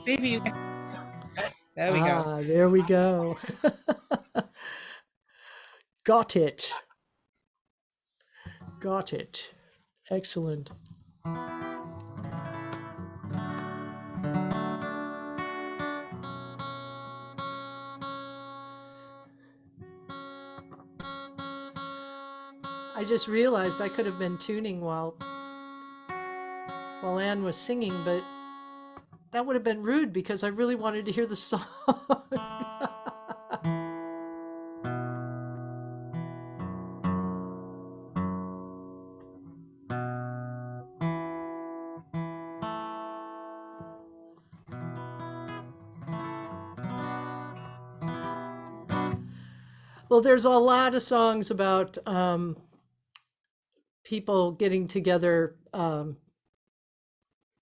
Maybe you. There we go. Ah, there we go. Got it. Got it. Excellent. I just realized I could have been tuning while Anne was singing, but that would have been rude because I really wanted to hear the song. Well, there's a lot of songs about people getting together,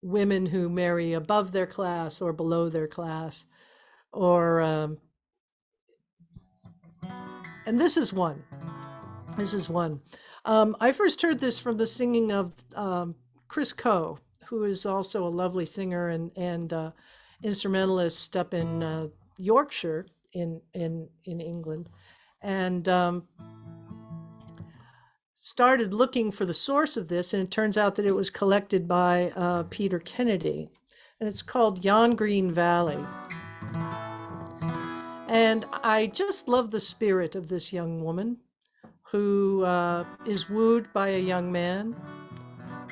women who marry above their class or below their class, or and this is one. This is one. I first heard this from the singing of Chris Coe, who is also a lovely singer and instrumentalist up in Yorkshire in England, and started looking for the source of this, and it turns out that it was collected by Peter Kennedy, and it's called Yon Green Valley. And I just love the spirit of this young woman who is wooed by a young man,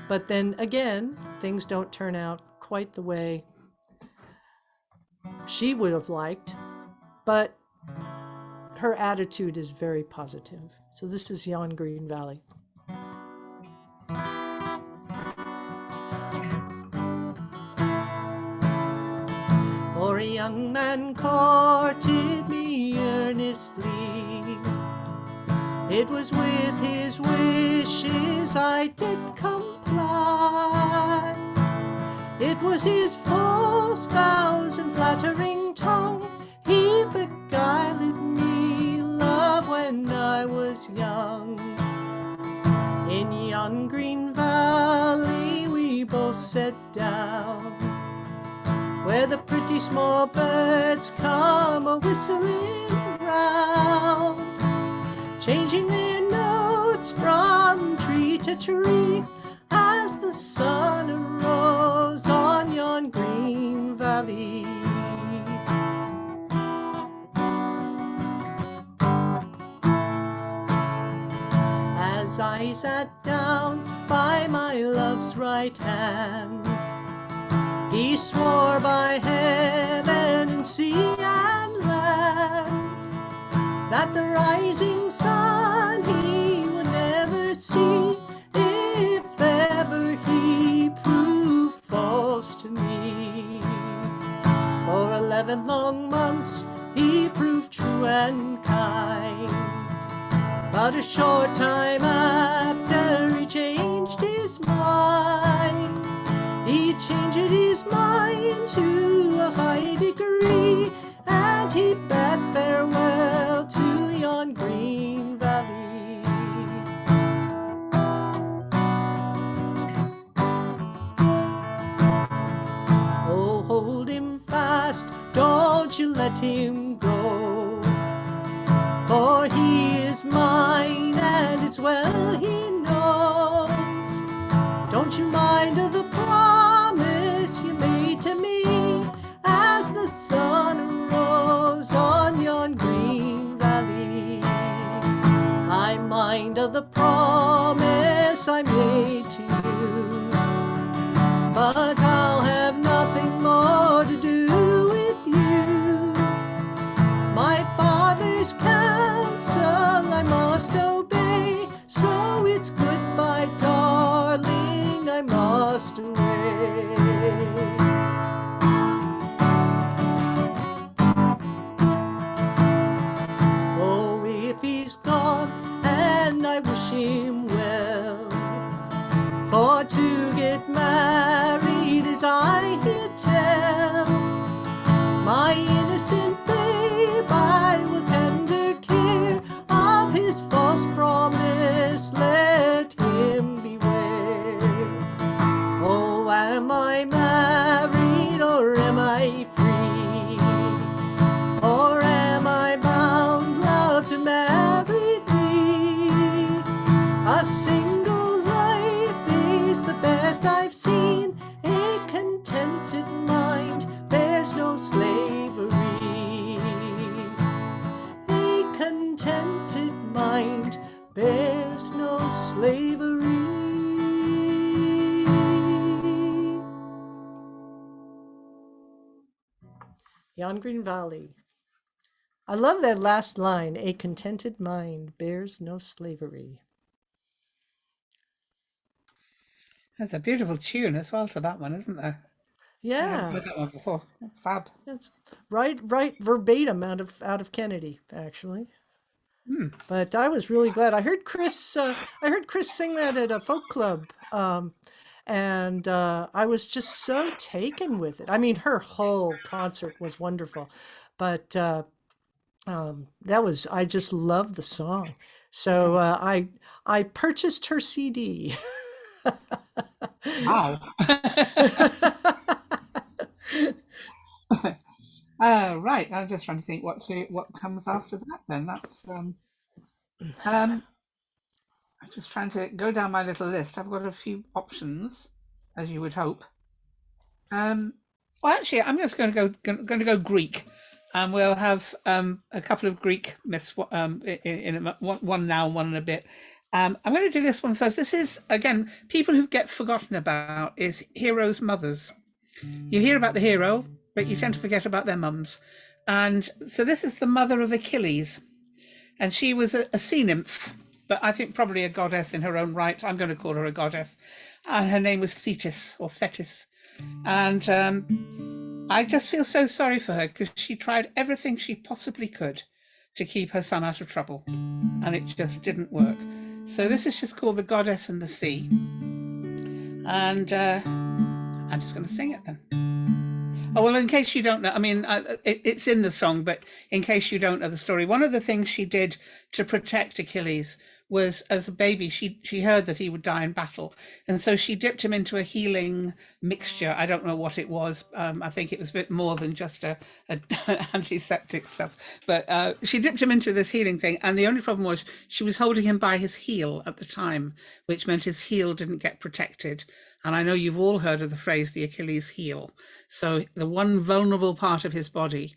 but then again, things don't turn out quite the way she would have liked, but her attitude is very positive. So this is Yon Green Valley. For a young man courted me earnestly, it was with his wishes I did comply. It was his false vows and flattering tongue, he beguiled me, love, when I was young. In yon green valley we both sat down, where the pretty small birds come a-whistling round, changing their notes from tree to tree as the sun arose on yon green valley. As I sat down by my love's right hand, he swore by heaven and sea and land that the rising sun he would never see if ever he proved false to me. For 11 long months he proved true and kind, but a short time after he changed his mind. He changed his mind to a high degree, and he bade farewell to yon green valley. Oh, hold him fast, don't you let him go, for he is mine, and it's well he knows. Don't you mind of the promise you made to me, as the sun arose on yon green valley. I mind of the promise I made to you, but I'll have nothing more to do with you. My father's counsel I must obey, so it's goodbye, darling, I must away. Oh, if he's gone, and I wish him well, for to get married as I hear tell, my innocent babe I will tender care of his false promise, let him beware. Oh, am I married or am I contented mind bears no slavery. A contented mind bears no slavery. Jan Green Valley. I love that last line. A contented mind bears no slavery. That's a beautiful tune as well to that one, isn't there? I haven't Yeah, heard that one before. That's fab. that's right verbatim out of Kennedy, actually. But I was really glad. I heard Chris sing that at a folk club, and I was just so taken with it. I mean, her whole concert was wonderful, but I just loved the song. So I purchased her CD. Wow. Right. I'm just trying to think what comes after that. Then that's I'm just trying to go down my little list. I've got a few options, as you would hope. Well, actually, I'm just going to go Greek, and we'll have a couple of Greek myths. One now, one in a bit. I'm going to do this one first. This is again people who get forgotten about is heroes' mothers. You hear about the hero, but you tend to forget about their mums. And so this is the mother of Achilles, and she was a sea nymph, but I think probably a goddess in her own right. I'm going to call her a goddess, and her name was Thetis or Thetis. And I just feel so sorry for her because she tried everything she possibly could to keep her son out of trouble, and it just didn't work. So this is just called The Goddess and the Sea, and I'm just going to sing it then. Oh, well, in case you don't know, I mean, it's in the song, but in case you don't know the story, one of the things she did to protect Achilles was, as a baby, she heard that he would die in battle. And so she dipped him into a healing mixture. I don't know what it was. I think it was a bit more than just a antiseptic stuff. But she dipped him into this healing thing. And the only problem was she was holding him by his heel at the time, which meant his heel didn't get protected. And I know you've all heard of the phrase, the Achilles heel. So the one vulnerable part of his body.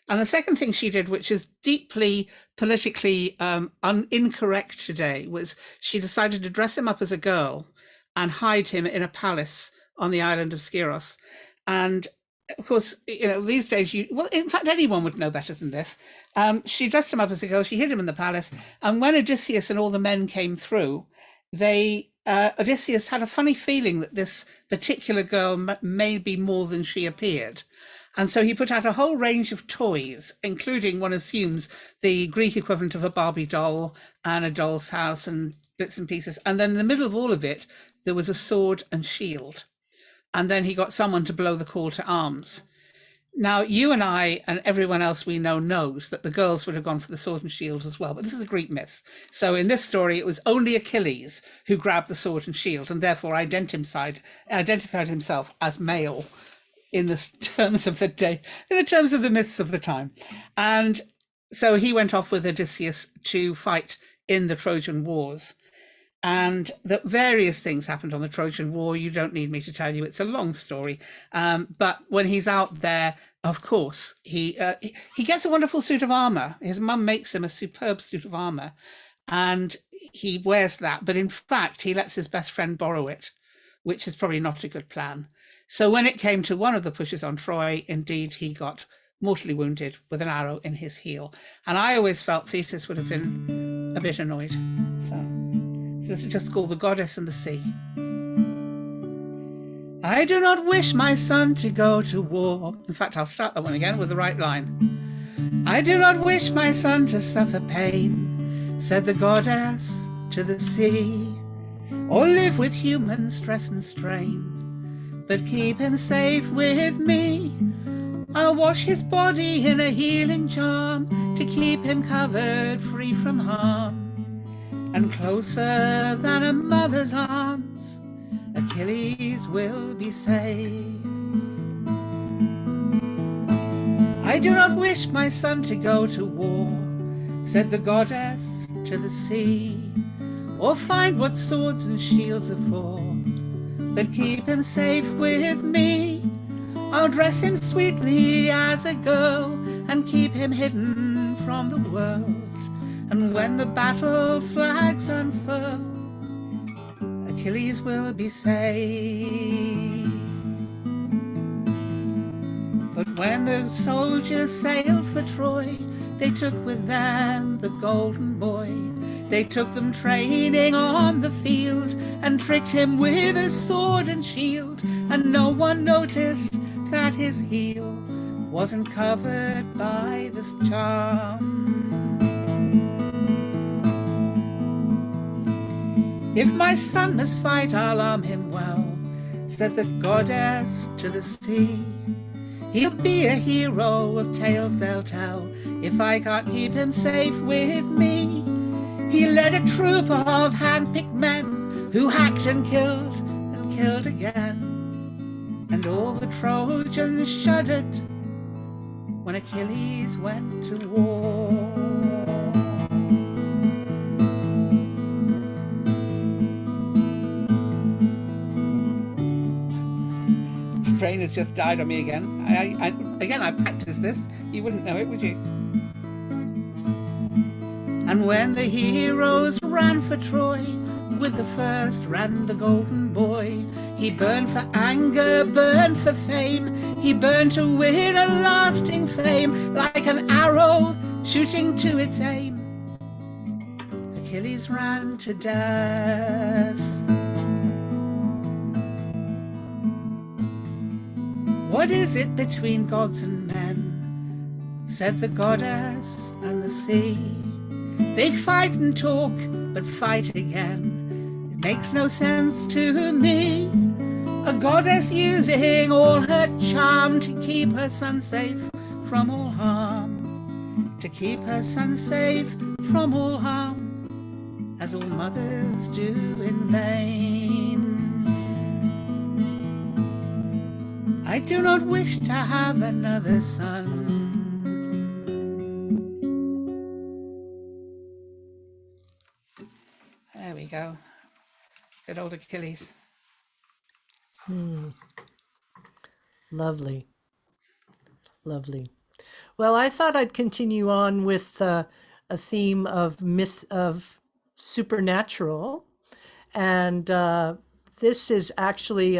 And the second thing she did, which is deeply politically incorrect today, was she decided to dress him up as a girl and hide him in a palace on the island of Skyros. And of course, you know, these days, well, in fact, anyone would know better than this. She dressed him up as a girl, she hid him in the palace. And when Odysseus and all the men came through, Odysseus had a funny feeling that this particular girl may be more than she appeared. And so he put out a whole range of toys, including, one assumes, the Greek equivalent of a Barbie doll and a doll's house and bits and pieces. And then in the middle of all of it, there was a sword and shield. And then he got someone to blow the call to arms. Now, you and I and everyone else we know knows that the girls would have gone for the sword and shield as well, but this is a Greek myth. So in this story, it was only Achilles who grabbed the sword and shield and therefore identified himself as male in the terms of the day, in the terms of the myths of the time. And so he went off with Odysseus to fight in the Trojan Wars. And that various things happened on the Trojan War. You don't need me to tell you, it's a long story. But when he's out there, of course, he gets a wonderful suit of armor. His mum makes him a superb suit of armor, and he wears that. But in fact, he lets his best friend borrow it, which is probably not a good plan. So when it came to one of the pushes on Troy, indeed, he got mortally wounded with an arrow in his heel. And I always felt Thetis would have been a bit annoyed. So this is just called The Goddess and the Sea. I do not wish my son to go to war. In fact, I'll start that one again with the right line. I do not wish my son to suffer pain, said the goddess to the sea, or live with human stress and strain, but keep him safe with me. I'll wash his body in a healing charm to keep him covered free from harm. And closer than a mother's arms, Achilles will be safe. I do not wish my son to go to war, said the goddess to the sea, or find what swords and shields are for, but keep him safe with me. I'll dress him sweetly as a girl and keep him hidden from the world. And when the battle flags unfurl, Achilles will be safe. But when the soldiers sailed for Troy, they took with them the golden boy. They took them training on the field and tricked him with a sword and shield. And no one noticed that his heel wasn't covered by this charm. If my son must fight, I'll arm him well, said the goddess to the sea. He'll be a hero of tales they'll tell if I can't keep him safe with me. He led a troop of hand-picked men who hacked and killed again. And all the Trojans shuddered when Achilles went to war. Brain has just died on me again. I practiced this. You wouldn't know it, would you? And when the heroes ran for Troy, with the first ran the golden boy. He burned for anger, burned for fame. He burned to win a lasting fame, like an arrow shooting to its aim. Achilles ran to death. What is it between gods and men? Said the goddess and the sea. They fight and talk, but fight again. It makes no sense to me. A goddess using all her charm to keep her son safe from all harm. To keep her son safe from all harm, as all mothers do in vain. I do not wish to have another son. There we go. Good old Achilles. Lovely. Lovely. Well, I thought I'd continue on with a theme of myth, of supernatural. And this is actually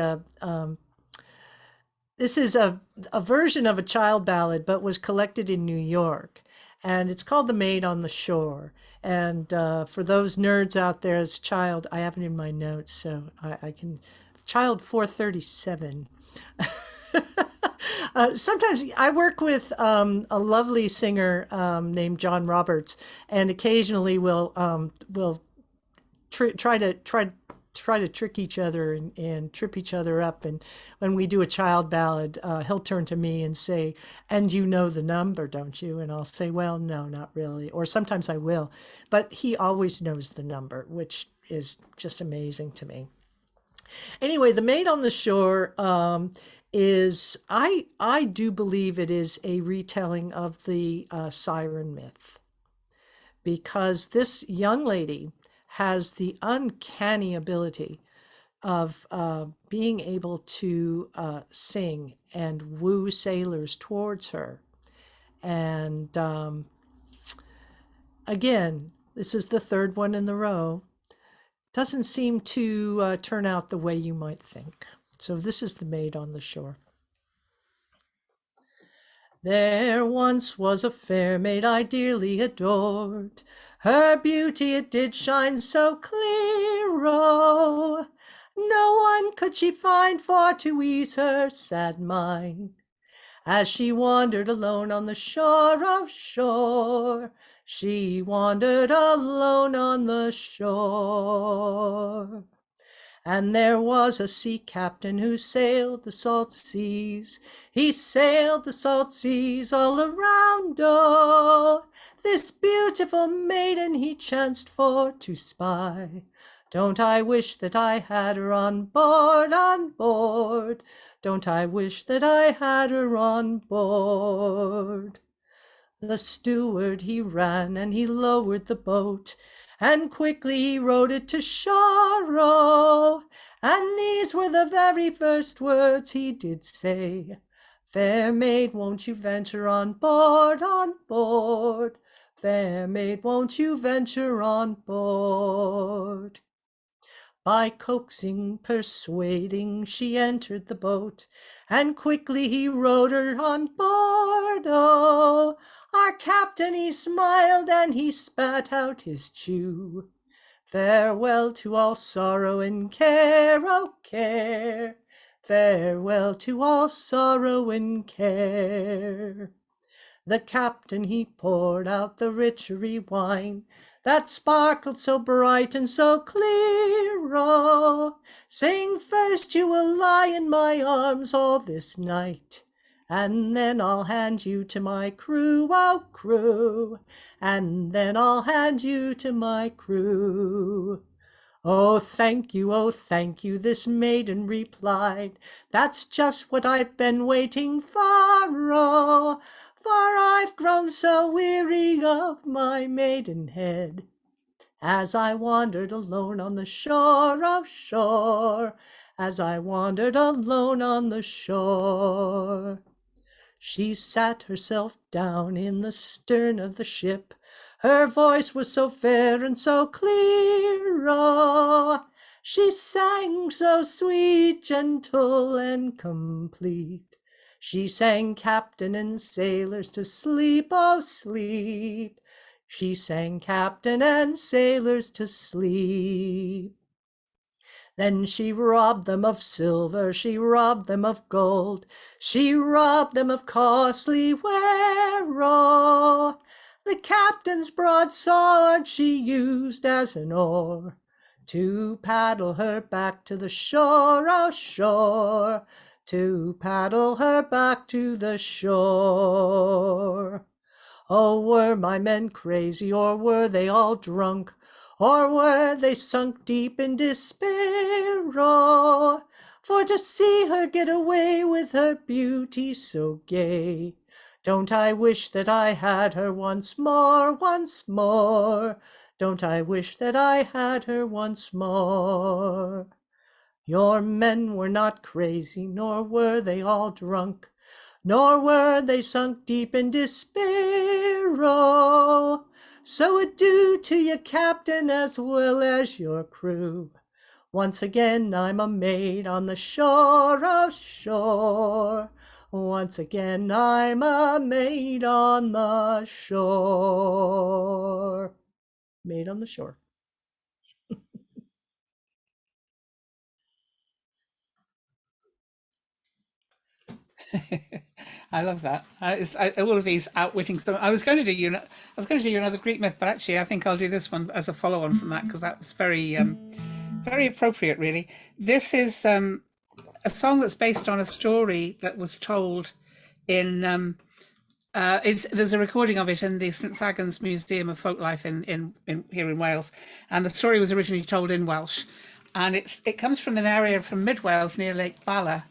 this is a version of a child ballad, but was collected in New York. And it's called The Maid on the Shore. And for those nerds out there, it's child, I have it in my notes, so I can, child 437. Sometimes I work with a lovely singer named John Roberts, and occasionally we'll try to trick each other and trip each other up. And when we do a child ballad, he'll turn to me and say, "And you know the number, don't you?" And I'll say, "Well, no, not really." Or sometimes I will, but he always knows the number, which is just amazing to me. Anyway, The Maid on the Shore is, I do believe it is a retelling of the siren myth, because this young lady has the uncanny ability of being able to sing and woo sailors towards her. And again, this is the third one in the row. Doesn't seem to turn out the way you might think. So this is The Maid on the Shore. There once was a fair maid I dearly adored. Her beauty it did shine so clear, oh, no one could she find for to ease her sad mind. As she wandered alone on the shore of shore, she wandered alone on the shore. And there was a sea captain who sailed the salt seas. He sailed the salt seas all around, oh, this beautiful maiden he chanced for to spy. Don't I wish that I had her on board, on board? Don't I wish that I had her on board? The steward he ran and he lowered the boat, and quickly he rowed it to shore, oh, and these were the very first words he did say. Fair maid, won't you venture on board, on board? Fair maid, won't you venture on board? By coaxing, persuading, she entered the boat, and quickly he rowed her on board. Oh, our captain, he smiled and he spat out his chew. Farewell to all sorrow and care, oh care. Farewell to all sorrow and care. The captain, he poured out the richery wine that sparkled so bright and so clear, oh, saying, first you will lie in my arms all this night, and then I'll hand you to my crew, oh crew, and then I'll hand you to my crew. Oh, thank you, this maiden replied. That's just what I've been waiting for, oh, for I've grown so weary of my maidenhead. As I wandered alone on the shore of shore, as I wandered alone on the shore. She sat herself down in the stern of the ship. Her voice was so fair and so clear, oh, she sang so sweet, gentle, and complete. She sang captain and sailors to sleep, oh sleep. She sang captain and sailors to sleep. Then she robbed them of silver, she robbed them of gold, she robbed them of costly ware, oh, the captain's broadsword she used as an oar to paddle her back to the shore, oh shore, to paddle her back to the shore. Oh, were my men crazy, or were they all drunk, or were they sunk deep in despair, oh, for to see her get away with her beauty so gay? Don't I wish that I had her once more, once more? Don't I wish that I had her once more? Your men were not crazy, nor were they all drunk, nor were they sunk deep in despair, oh, so adieu to your captain as well as your crew. Once again I'm a maid on the shore of shore. Once again I'm a maid on the shore. Maid on the shore. I love that. All of these outwitting stuff. I was going to do another Greek myth, but actually, I think I'll do this one as a follow-on from that because that was very appropriate. Really, this is a song that's based on a story that was told in. There's a recording of it in the St Fagans Museum of Folklife in here in Wales, and the story was originally told in Welsh, and it comes from an area from mid Wales near Lake Bala,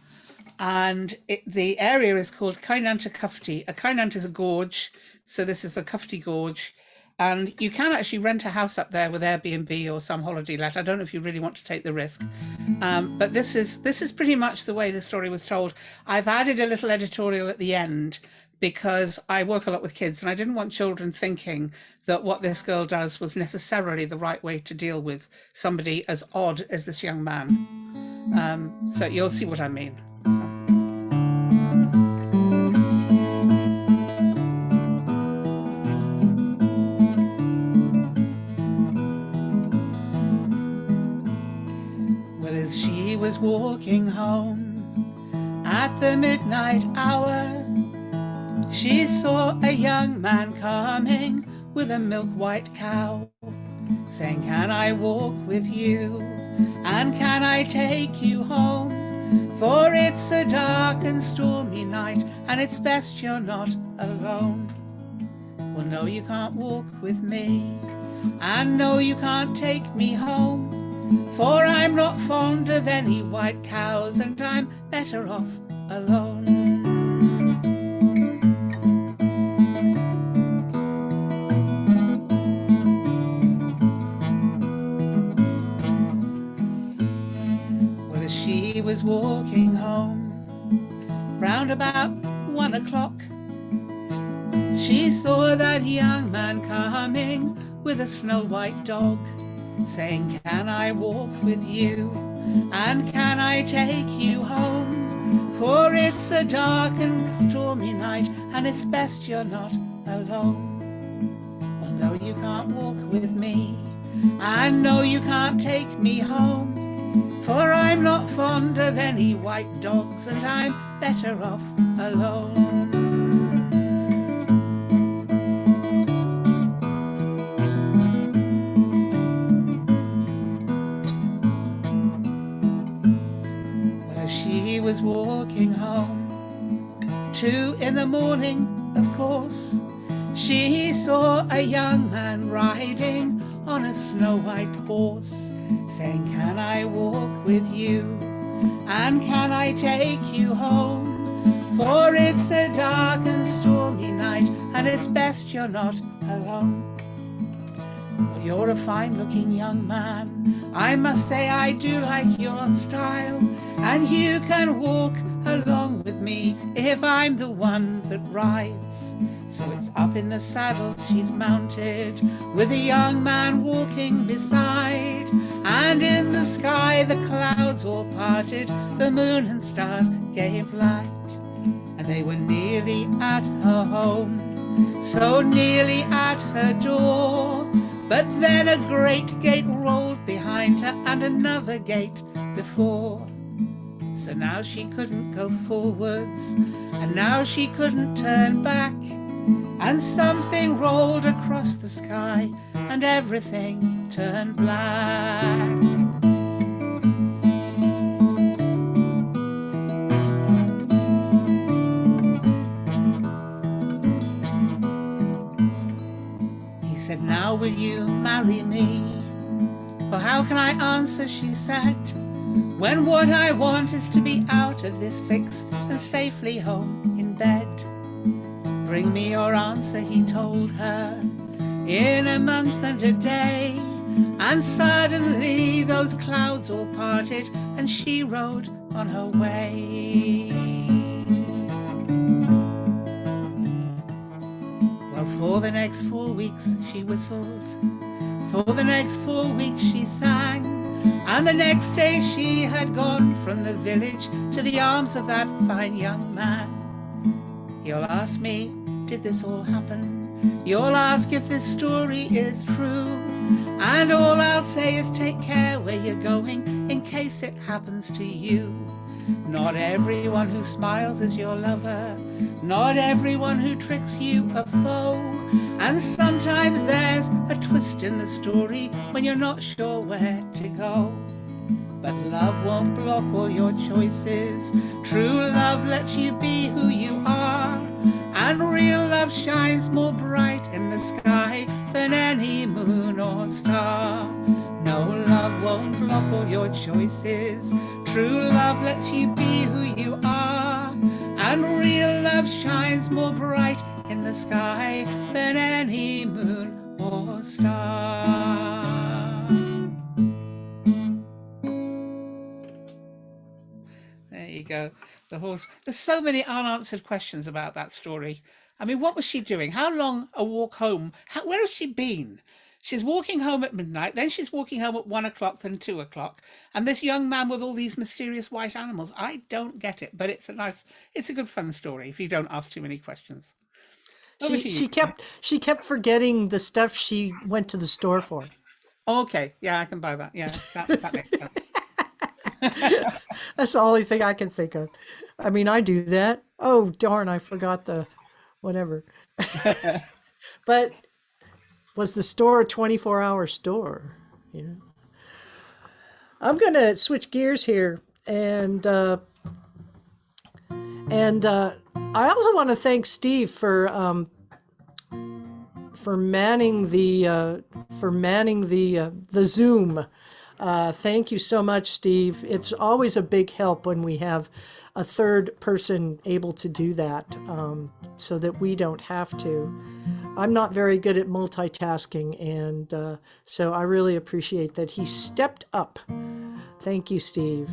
and the area is called Cainant y Cyfty. A Cainant is a gorge, so this is the Cyfty Gorge, and you can actually rent a house up there with Airbnb or some holiday let. I don't know if you really want to take the risk, but this is pretty much the way the story was told. I've added a little editorial at the end because I work a lot with kids and I didn't want children thinking that what this girl does was necessarily the right way to deal with somebody as odd as this young man. So you'll see what I mean. So. Well, as she was walking home at the midnight hour, she saw a young man coming with a milk-white cow, saying, "Can I walk with you, and can I take you home? For it's a dark and stormy night, and it's best you're not alone." "Well, no, you can't walk with me, and no, you can't take me home, for I'm not fond of any white cows, and I'm better off alone." Was walking home round about 1 o'clock, she saw that young man coming with a snow-white dog, saying, "Can I walk with you, and can I take you home? For it's a dark and stormy night, and it's best you're not alone." "Well, no, you can't walk with me, and no, you can't take me home, for I'm not fond of any white dogs, and I'm better off alone." Well, she was walking home, 2 in the morning, of course, she saw a young man riding on a snow-white horse, saying, "Can I walk with you, and can I take you home? For it's a dark and stormy night, and it's best you're not alone." "Well, you're a fine-looking young man, I must say I do like your style, and you can walk along with me if I'm the one that rides." So it's up in the saddle she's mounted, with a young man walking beside, and in the sky the clouds all parted, the moon and stars gave light, and they were nearly at her home, so nearly at her door. But then a great gate rolled behind her, and another gate before. So now she couldn't go forwards, and now she couldn't turn back, and something rolled across the sky, and everything turned black. He said, "Now will you marry me?" "Well, how can I answer," she said, "when what I want is to be out of this fix and safely home in bed?" "Bring me your answer," he told her, "in a month and a day." And suddenly those clouds all parted, and she rode on her way. Well, for the next 4 weeks she whistled, for the next 4 weeks she sang, and the next day she had gone from the village to the arms of that fine young man. You'll ask me, did this all happen? You'll ask if this story is true, and all I'll say is take care where you're going in case it happens to you. Not everyone who smiles is your lover, not everyone who tricks you a foe, and sometimes there's a twist in the story when you're not sure where to go. But love won't block all your choices, true love lets you be who you are, and real love shines more bright in the sky than any moon or star. No, love won't block all your choices, true love lets you be who you are, and real love shines more bright in the sky than any moon or star. There you go. The horse. There's so many unanswered questions about that story. I mean, what was she doing? How long a walk home? Where has she been? She's walking home at midnight, then she's walking home at 1 o'clock, then 2 o'clock. And this young man with all these mysterious white animals. I don't get it, but it's a good fun story if you don't ask too many questions. She kept forgetting the stuff she went to the store for. Okay, yeah, I can buy that. Yeah, that makes sense. That's the only thing I can think of. I mean, I do that. Oh, darn, I forgot the whatever. But was the store a 24-hour store? You know? I'm going to switch gears here, and I also want to thank Steve for manning the Zoom. Thank you so much, Steve. It's always a big help when we have a third person able to do that, so that we don't have to. I'm not very good at multitasking, and so I really appreciate that he stepped up. Thank you, Steve.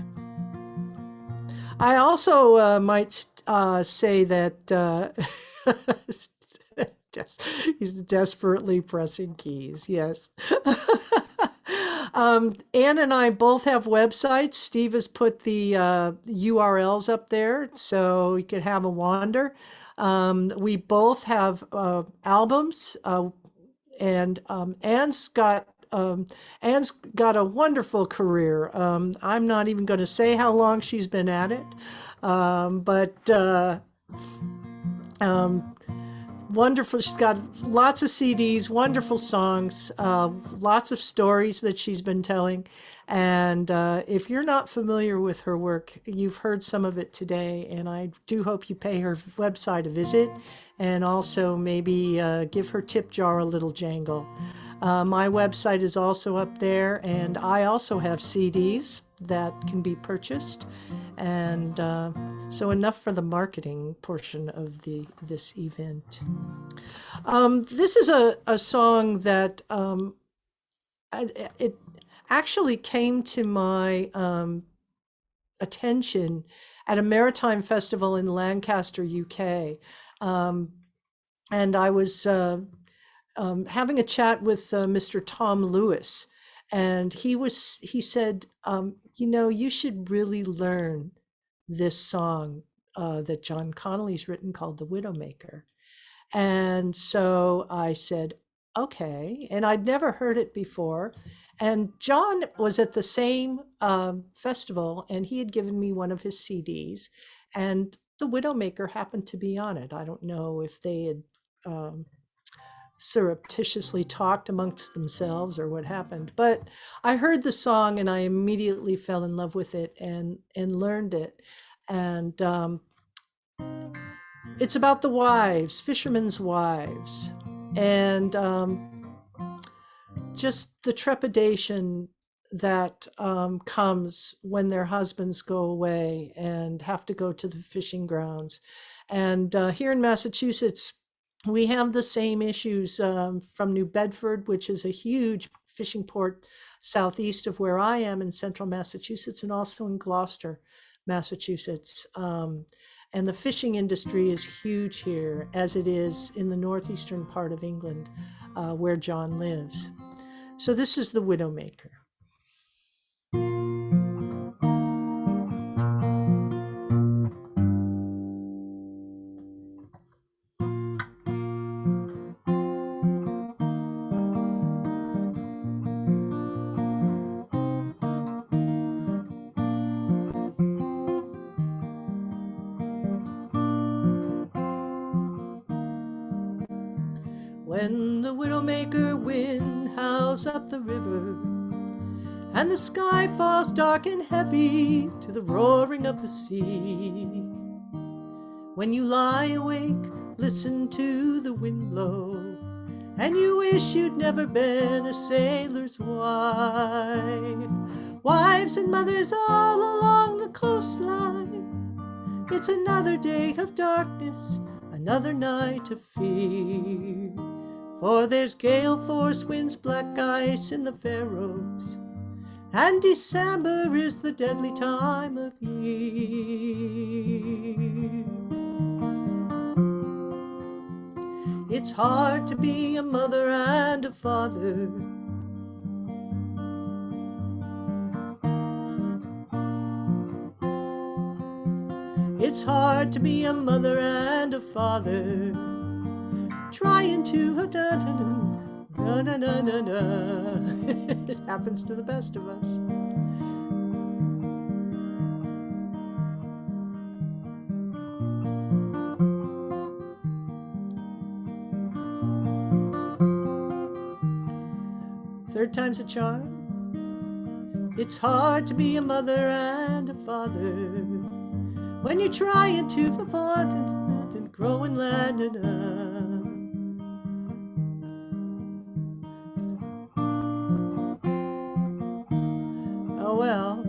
I also might say that he's desperately pressing keys. Yes. Anne and I both have websites. Steve has put the URLs up there so you could have a wander. We both have albums, and Anne's got a wonderful career. I'm not even going to say how long she's been at it, but um, wonderful. She's got lots of CDs, wonderful songs, lots of stories that she's been telling. And if you're not familiar with her work, you've heard some of it today. And I do hope you pay her website a visit and also maybe give her tip jar a little jangle. My website is also up there, and I also have CDs that can be purchased. And so enough for the marketing portion of this event. This is a song that it actually came to my attention at a maritime festival in Lancaster, UK. And I was having a chat with Mr. Tom Lewis, and he said, you should really learn this song that John Connolly's written called The Widowmaker. And so I said, okay. And I'd never heard it before. And John was at the same festival, and he had given me one of his CDs, and The Widowmaker happened to be on it. I don't know if they had surreptitiously talked amongst themselves or what happened, but I heard the song and I immediately fell in love with it and learned it. And it's about the wives, fishermen's wives, and just the trepidation that comes when their husbands go away and have to go to the fishing grounds. And here in Massachusetts, we have the same issues from New Bedford, which is a huge fishing port southeast of where I am in central Massachusetts, and also in Gloucester, Massachusetts. And the fishing industry is huge here, as it is in the northeastern part of England, where John lives. So this is The Widowmaker. When the Widowmaker wind howls up the river, and the sky falls dark and heavy to the roaring of the sea, when you lie awake, listen to the wind blow, and you wish you'd never been a sailor's wife. Wives and mothers all along the coastline, it's another day of darkness, another night of fear. For there's gale force winds, black ice in the Faroes, and December is the deadly time of year. It's hard to be a mother and a father. It's hard to be a mother and a father, trying to it happens to the best of us. Third time's a charm. It's hard to be a mother and a father when you're trying to avoid and grow and land oh well.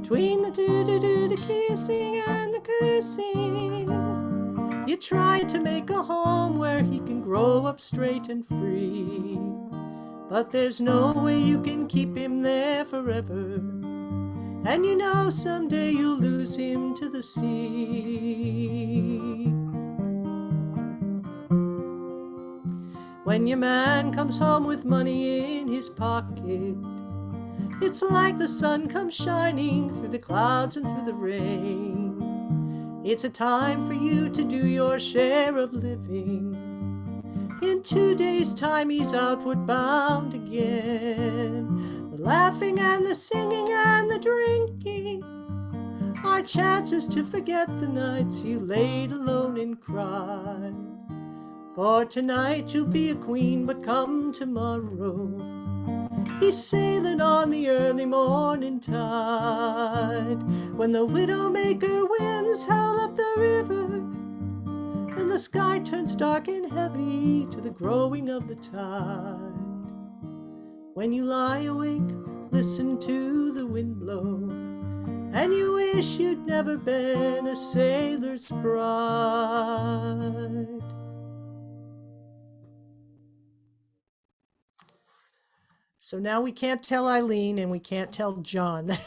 Between the do-do-do, the kissing and the cursing, you try to make a home where he can grow up straight and free. but there's no way you can keep him there forever. And you know someday you'll lose him to the sea. When your man comes home with money in his pocket, it's like the sun comes shining through the clouds and through the rain. It's a time for you to do your share of living. In 2 days' time he's outward bound again. The laughing and the singing and the drinking are chances to forget the nights you laid alone and cried. For tonight you'll be a queen, but come tomorrow he's sailing on the early morning tide. When the Widowmaker winds howl up the river, and the sky turns dark and heavy to the growing of the tide. When you lie awake, listen to the wind blow, and you wish you'd never been a sailor's bride. So now we can't tell Eileen and we can't tell John.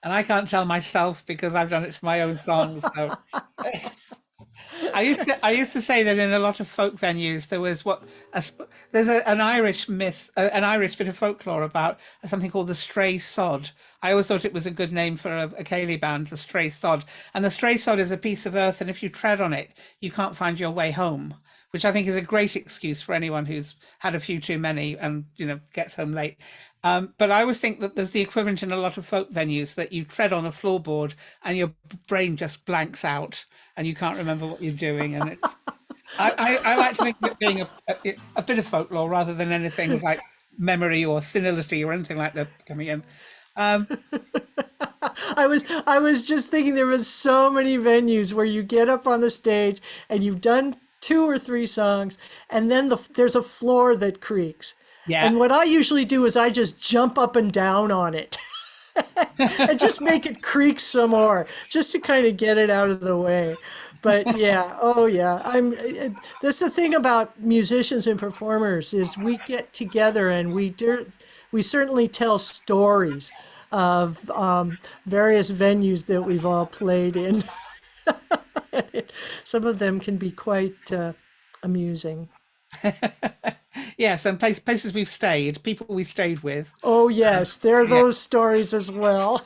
And I can't tell myself because I've done it to my own songs. So I used to say that in a lot of folk venues there was an Irish myth, an Irish bit of folklore about something called the stray sod. I always thought it was a good name for a ceilidh band, the stray sod. And the stray sod is a piece of earth, and if you tread on it, you can't find your way home, which I think is a great excuse for anyone who's had a few too many and gets home late. But I always think that there's the equivalent in a lot of folk venues that you tread on a floorboard and your brain just blanks out and you can't remember what you're doing. And it's I like to think of it being a bit of folklore rather than anything like memory or senility or anything like that coming in. I was just thinking there was so many venues where you get up on the stage and you've done 2 or 3 songs, and then there's a floor that creaks. Yeah. And what I usually do is I just jump up and down on it and just make it creak some more, just to kind of get it out of the way. But yeah, oh yeah, that's the thing about musicians and performers is we get together and we certainly tell stories of various venues that we've all played in. Some of them can be quite amusing. Yes, and places we've stayed, people we stayed with. Oh yes, there are those stories as well.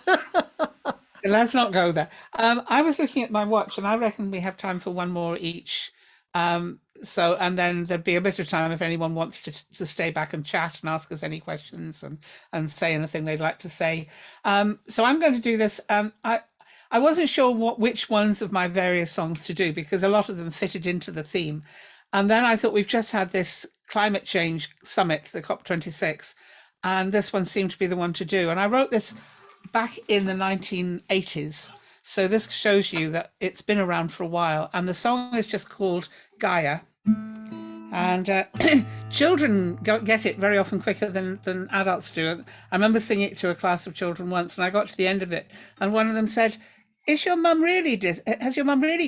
Let's not go there. I was looking at my watch, and I reckon we have time for one more each. And then there'd be a bit of time if anyone wants to stay back and chat and ask us any questions and say anything they'd like to say. So I'm going to do this. I wasn't sure which ones of my various songs to do because a lot of them fitted into the theme. And then I thought we've just had this climate change summit, the COP26, and this one seemed to be the one to do. And I wrote this back in the 1980s. So this shows you that it's been around for a while. And the song is just called Gaia. And children get it very often quicker than adults do. I remember singing it to a class of children once, and I got to the end of it, and one of them said, has your mum really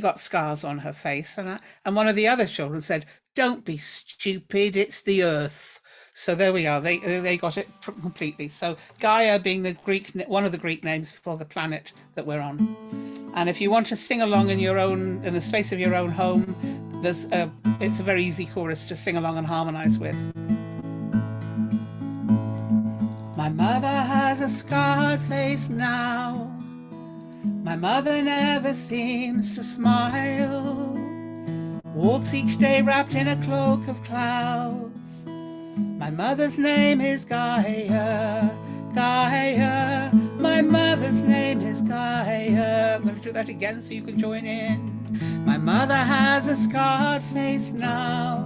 got scars on her face? And one of the other children said, don't be stupid, it's the earth. So there we are, they got it completely. So Gaia being one of the Greek names for the planet that we're on. And if you want to sing along in the space of your own home, it's a very easy chorus to sing along and harmonize with. My mother has a scarred face now. My mother never seems to smile. Walks each day wrapped in a cloak of clouds. My mother's name is Gaia. Gaia. My mother's name is Gaia. I'm going to do that again so you can join in. My mother has a scarred face now.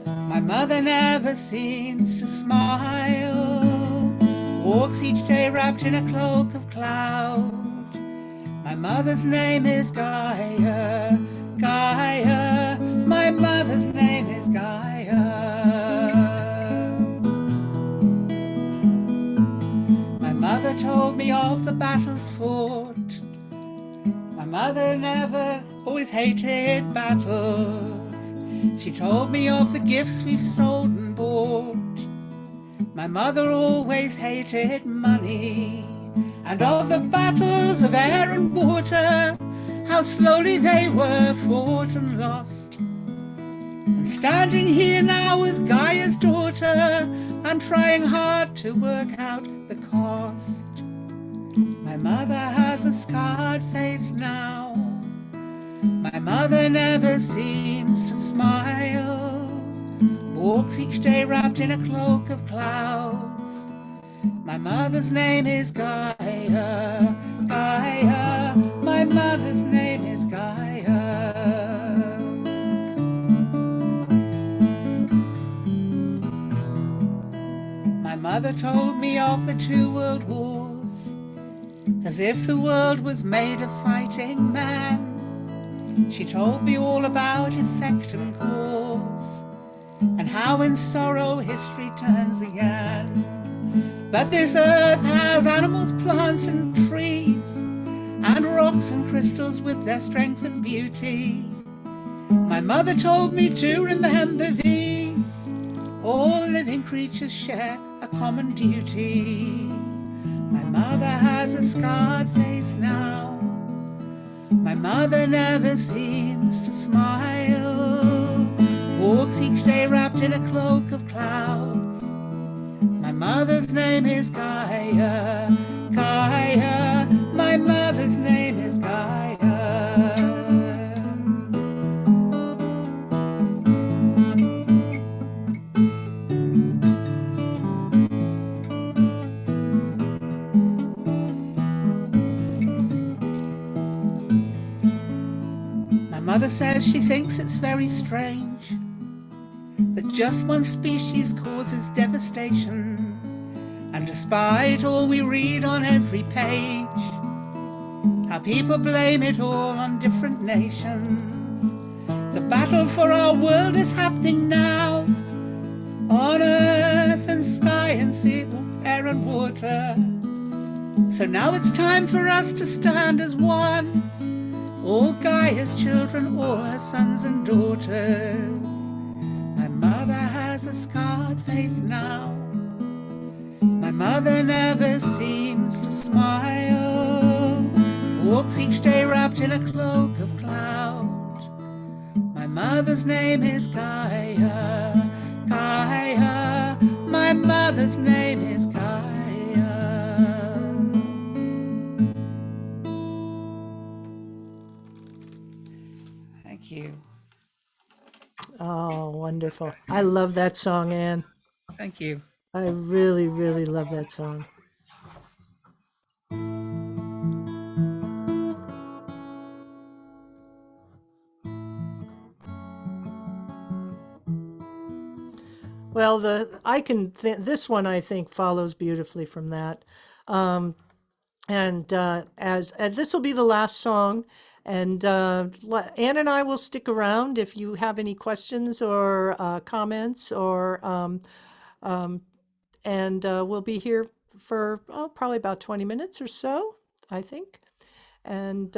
My mother never seems to smile. Walks each day wrapped in a cloak of cloud. My mother's name is Gaia. Gaia. My mother's name is Gaia. My mother told me of the battles fought. My mother always hated battles. She told me of the gifts we've sold and and bought. My mother always hated money, and of the battles of air and water, how slowly they were fought and lost. And standing here now as Gaia's daughter, I'm trying hard to work out the cost. My mother has a scarred face now. My mother never seems to smile, walks each day wrapped in a cloak of clouds. My mother's name is Gaia, Gaia. My mother's name is Gaia. My mother told me of the 2 world wars, as if the world was made of fighting men. She told me all about effect and cause, and how in sorrow history turns again. But this earth has animals, plants and trees, and rocks and crystals with their strength and beauty. My mother told me to remember these. All living creatures share a common duty. My mother has a scarred face now. My mother never seems to smile, walks each day wrapped in a cloak of clouds. My mother's name is Gaia, Gaia. My mother's name is Gaia. My mother says she thinks it's very strange that just one species causes devastation, and despite all we read on every page, how people blame it all on different nations. The battle for our world is happening now, on earth and sky and sea, air and water. So now it's time for us to stand as one, all Gaia's children, all her sons and daughters. My mother has a scarred face now. My mother never seems to smile, walks each day wrapped in a cloak of cloud. My mother's name is Gaia, Gaia. My mother's name is Gaia. Thank you. Oh, wonderful. I love that song, Anne. Thank you. I really, really love that song. Well, this one I think follows beautifully from that. Um, and as this will be the last song, and Anne and I will stick around if you have any questions or comments, or and we'll be here for probably about 20 minutes or so, I think. And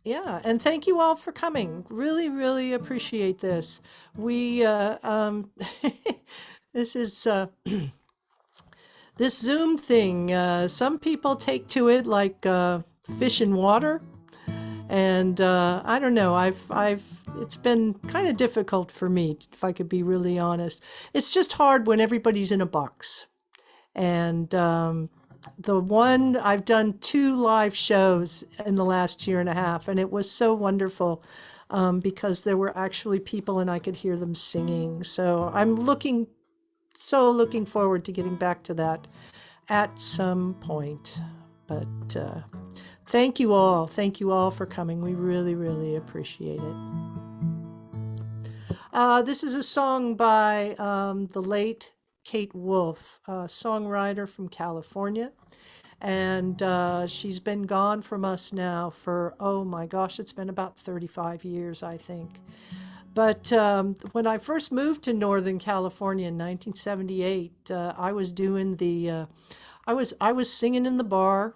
yeah, and thank you all for coming. Really, really appreciate this. We this is this Zoom thing. Some people take to it like fish in water, and I don't know. It's been kind of difficult for me, if I could be really honest. It's just hard when everybody's in a box, and the one I've done 2 live shows in the last year and a half, and it was so wonderful because there were actually people and I could hear them singing. So I'm looking forward to getting back to that at some point. But thank you all. Thank you all for coming. We really, really appreciate it. This is a song by the late Kate Wolf, a songwriter from California. And she's been gone from us now for, oh my gosh, it's been about 35 years, I think. But when I first moved to Northern California in 1978, I was doing the, I was singing in the bar,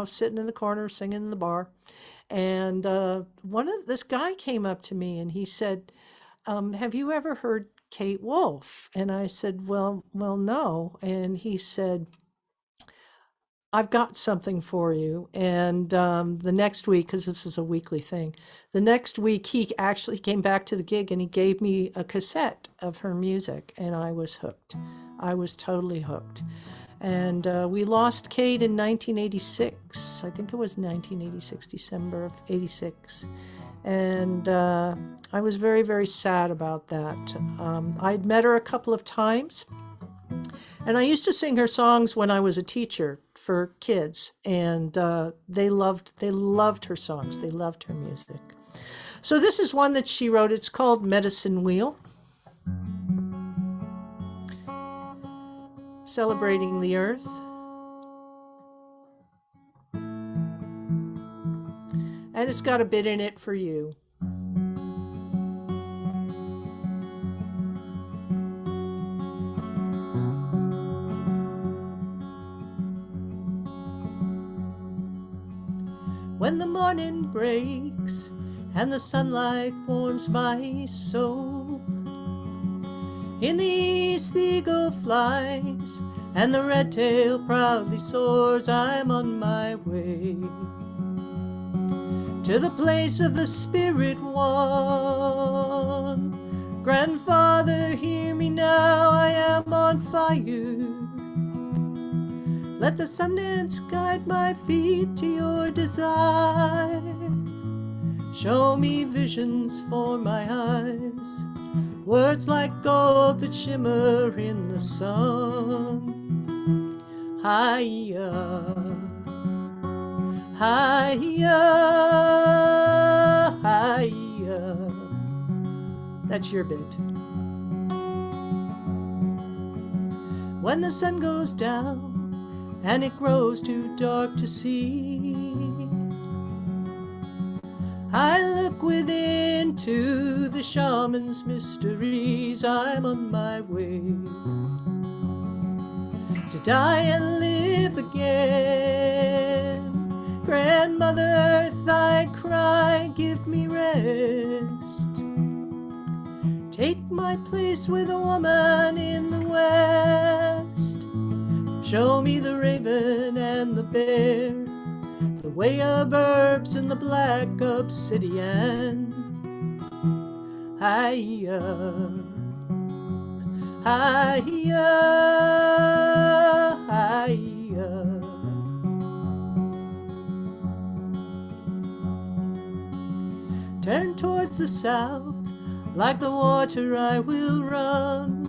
sitting in the corner, singing in the bar. And this guy came up to me and he said, have you ever heard Kate Wolf. And I said, well, no. And he said, I've got something for you. And the next week, because this is a weekly thing, the next week he actually came back to the gig and he gave me a cassette of her music, and I was hooked. I was totally hooked. And we lost Kate in 1986. I think it was 1986, December of 86. And I was very, very sad about that. I'd met her a couple of times, and I used to sing her songs when I was a teacher for kids, and they loved her songs. They loved her music. So this is one that she wrote. It's called Medicine Wheel, celebrating the earth. And it's got a bit in it for you. When the morning breaks and the sunlight warms my soul, in the east the eagle flies and the red tail proudly soars. I'm on my way to the place of the spirit one. Grandfather, hear me now, I am on fire. Let the Sundance guide my feet to your desire. Show me visions for my eyes, words like gold that shimmer in the sun. Hiya, hiya, hiya. That's your bit. When the sun goes down and it grows too dark to see, I look within to the shaman's mysteries. I'm on my way to die and live again. Grandmother Earth, I cry, give me rest. Take my place with a woman in the West. Show me the raven and the bear, the way of herbs and the black obsidian. Hiya, hiya, hiya. Turn towards the south, like the water I will run.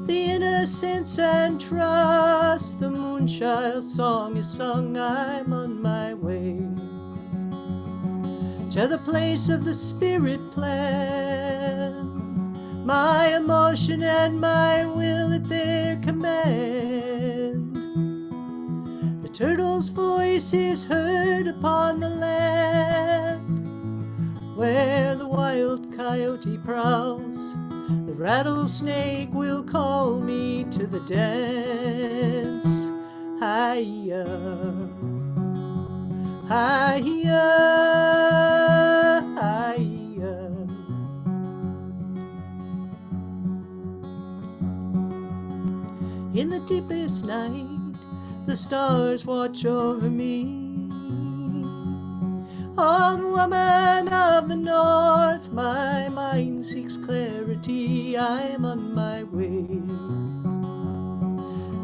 The innocence and trust, the moonchild's song is sung. I'm on my way to the place of the spirit plan. My emotion and my will at their command. The turtle's voice is heard upon the land, where the wild coyote prowls. The rattlesnake will call me to the dance. Hiya, hiya, hiya. In the deepest night, the stars watch over me. On woman of the north, my mind seeks clarity. I am on my way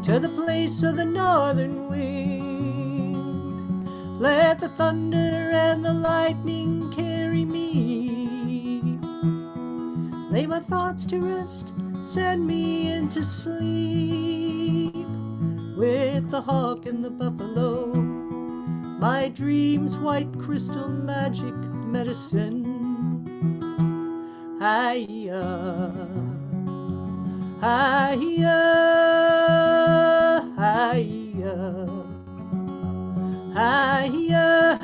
to the place of the northern wind. Let the thunder and the lightning carry me. Lay my thoughts to rest, send me into sleep. With the hawk and the buffalo, my dreams white crystal magic medicine. Hiya, hiya, hiya, hiya,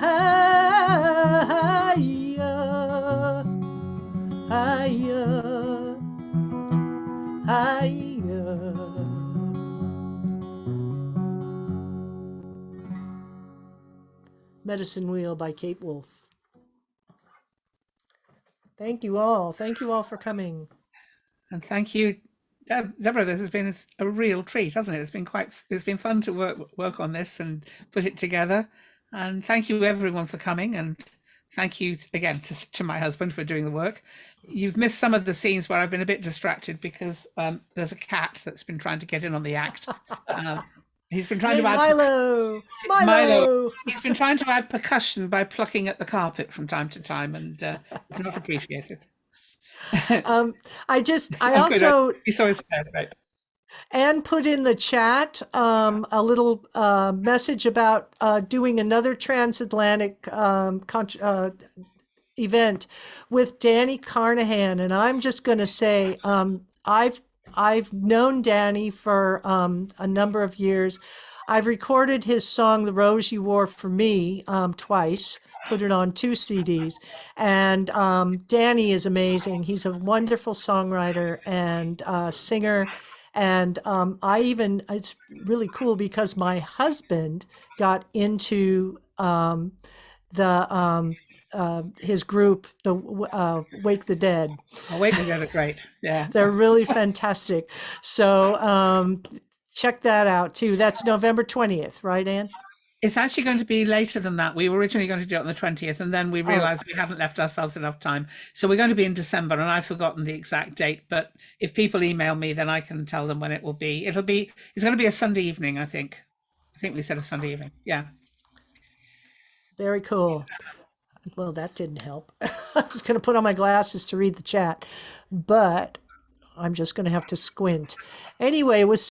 hiya, hiya, hiya. Medicine Wheel by Kate Wolf. Thank you all. Thank you all for coming. And thank you, Deborah. This has been a real treat, hasn't it? It's been fun to work on this and put it together. And thank you everyone for coming. And thank you again to my husband for doing the work. You've missed some of the scenes where I've been a bit distracted because there's a cat that's been trying to get in on the act. He's been trying Yay, to add Milo! it's Milo. Milo! He's been trying to add percussion by plucking at the carpet from time to time, and it's not appreciated. I I'm good. also, He's always scared about it. Anne put in the chat a little message about doing another transatlantic event with Danny Carnahan, and I'm just going to say I've known Danny for a number of years. I've recorded his song "The Rose You Wore for Me" twice. Put it on 2 CDs, and Danny is amazing. He's a wonderful songwriter and singer, and it's really cool because my husband got into the his group, the Wake the Dead. Wait, they're great. Yeah. They're really fantastic. So check that out too. That's November 20th, right, Anne? It's actually going to be later than that. We were originally going to do it on the 20th, and then we realized we haven't left ourselves enough time. So we're going to be in December, and I've forgotten the exact date. But if people email me, then I can tell them when it will be. It's going to be a Sunday evening, I think. I think we said a Sunday evening. Yeah. Very cool. Well, that didn't help. I was going to put on my glasses to read the chat, but I'm just going to have to squint. Anyway, it was